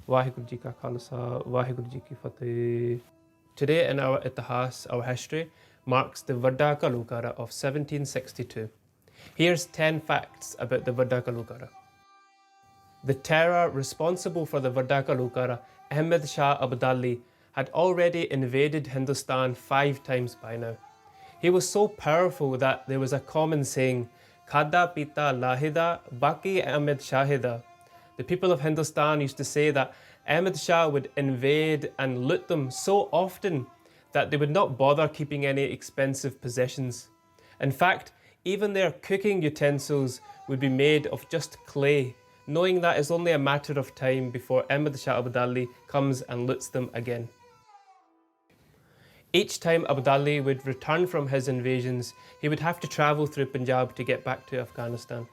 Vaheguru Ji Ka Khalsa, Vaheguru Ji Ki Fateh. Today in our Itihas, our history, marks the Vadda Ghallughara of 1762. Here's 10 facts about the Vadda Ghallughara. The terror responsible for the Vadda Ghallughara, Ahmed Shah Abdali, had already invaded Hindustan 5 times by now. He was so powerful that there was a common saying, Khada Pita Lahida, Baki Ahmed Shahida. The people of Hindustan used to say that Ahmed Shah would invade and loot them so often that they would not bother keeping any expensive possessions. In fact, even their cooking utensils would be made of just clay, knowing that it's only a matter of time before Ahmed Shah Abdali comes and loots them again. Each time Abdali would return from his invasions, he would have to travel through Punjab to get back to Afghanistan.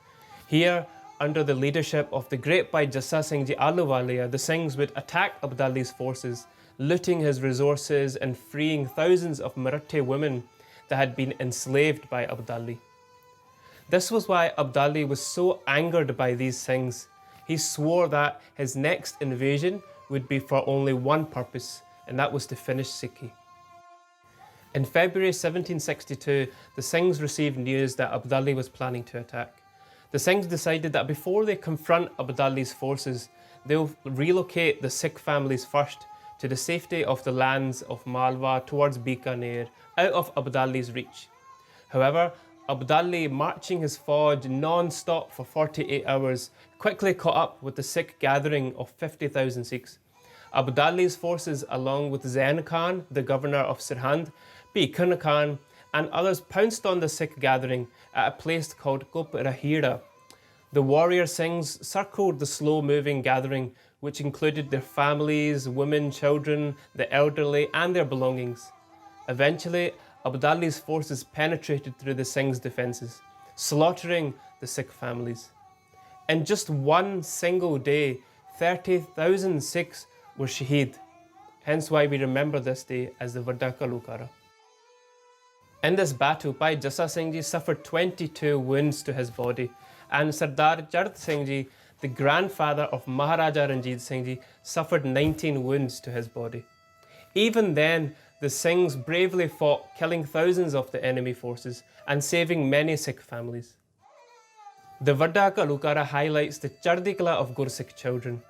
Here, under the leadership of the great Bhai Jassa Singh Ji Ahluwalia, the Singhs would attack Abdali's forces, looting his resources and freeing thousands of Marathi women that had been enslaved by Abdali. This was why Abdali was so angered by these Singhs. He swore that his next invasion would be for only one purpose, and that was to finish Sikhi. In February 1762, the Singhs received news that Abdali was planning to attack. The Singhs decided that before they confront Abdali's forces, they'll relocate the Sikh families first to the safety of the lands of Malwa towards Bikaner, out of Abdali's reach. However, Abdali, marching his Fauj non-stop for 48 hours, quickly caught up with the Sikh gathering of 50,000 Sikhs. Abdali's forces, along with Zain Khan, the governor of Sirhind, Bhikan Khan, and others pounced on the Sikh gathering at a place called Rahira. The warrior Singhs circled the slow-moving gathering, which included their families, women, children, the elderly, and their belongings. Eventually, Abdali's forces penetrated through the Singhs' defences, slaughtering the Sikh families. In just one single day, 30,000 Sikhs were Shaheed, hence why we remember this day as the Vadda Ghallughara. In this battle, Bhai Jassa Singh Ji suffered 22 wounds to his body, and Sardar Jart Singh Ji, the grandfather of Maharaja Ranjit Singh Ji, suffered 19 wounds to his body. Even then, the Singhs bravely fought, killing thousands of the enemy forces and saving many Sikh families. The Vadda Ghallughara highlights the Chardikala of Gursikh children.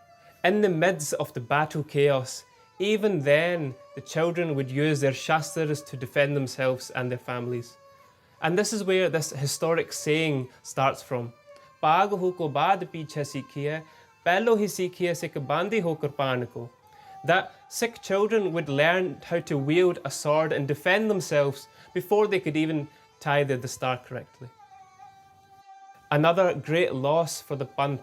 In the midst of the battle chaos, even then, the children would use their shastras to defend themselves and their families. And this is where this historic saying starts from. Pag ho ko baad piche sikhiye, pehlo hi sikhiye sikh bandi ho kirpan ko. That Sikh children would learn how to wield a sword and defend themselves before they could even tie the dastar correctly. Another great loss for the Panth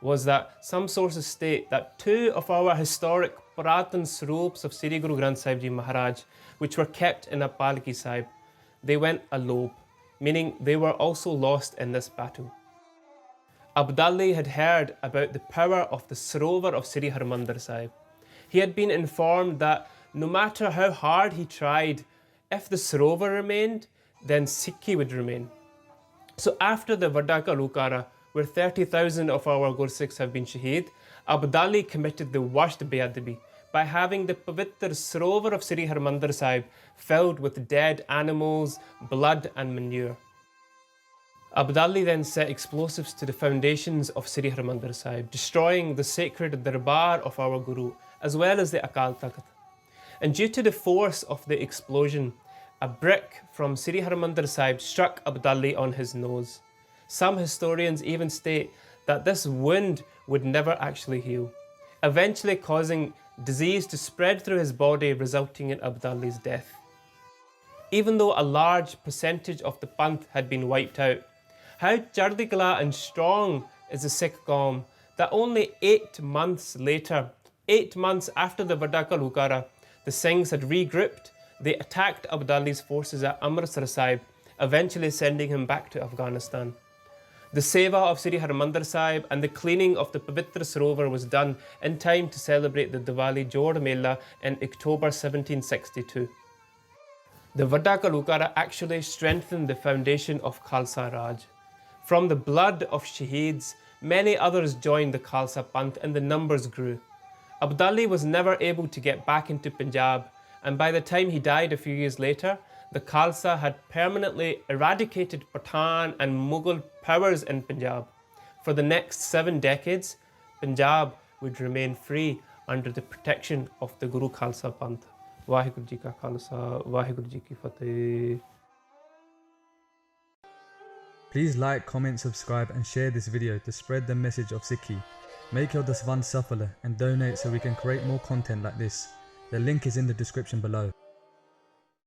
was that some sources state that 2 of our historic Puratan Swarups of Sri Guru Granth Sahib Ji Maharaj, which were kept in a Palki Sahib, they went alope, meaning they were also lost in this battle. Abdali had heard about the power of the Sarovar of Sri Harmandir Sahib. He had been informed that no matter how hard he tried, if the Sarovar remained, then Sikhi would remain. So after the Vadda Ghallughara, where 30,000 of our Gursikhs have been Shaheed, Abdali committed the worst beadabi by having the Pavitr Sarovar of Sri Harmandir Sahib filled with dead animals, blood and manure. Abdali then set explosives to the foundations of Sri Harmandir Sahib, destroying the sacred darbar of our Guru, as well as the Akal Takht. And due to the force of the explosion, a brick from Sri Harmandir Sahib struck Abdali on his nose. Some historians even state that this wound would never actually heal, eventually causing disease to spread through his body, resulting in Abdali's death. Even though a large percentage of the Panth had been wiped out, how Chardikala and strong is the Sikh Kaum that only 8 months later, 8 months after the Vadda Ghallughara, the Singhs had regrouped, they attacked Abdali's forces at Amritsar Sahib, eventually sending him back to Afghanistan. The seva of Sri Harmandir Sahib and the cleaning of the Pavitra Sarovar was done in time to celebrate the Diwali Jod Mela in October 1762. The Vadda Ghallughara actually strengthened the foundation of Khalsa Raj. From the blood of Shaheeds, many others joined the Khalsa Panth and the numbers grew. Abdali was never able to get back into Punjab, and by the time he died a few years later, the Khalsa had permanently eradicated Pathan and Mughal powers in Punjab. For the next 7 decades, Punjab would remain free under the protection of the Guru Khalsa Panth. Vaheguru Ji Ka Khalsa, Vaheguru Ji Ki Fateh. Please like, comment, subscribe and share this video to spread the message of Sikhi. Make your daswan safala and donate so we can create more content like this. The link is in the description below.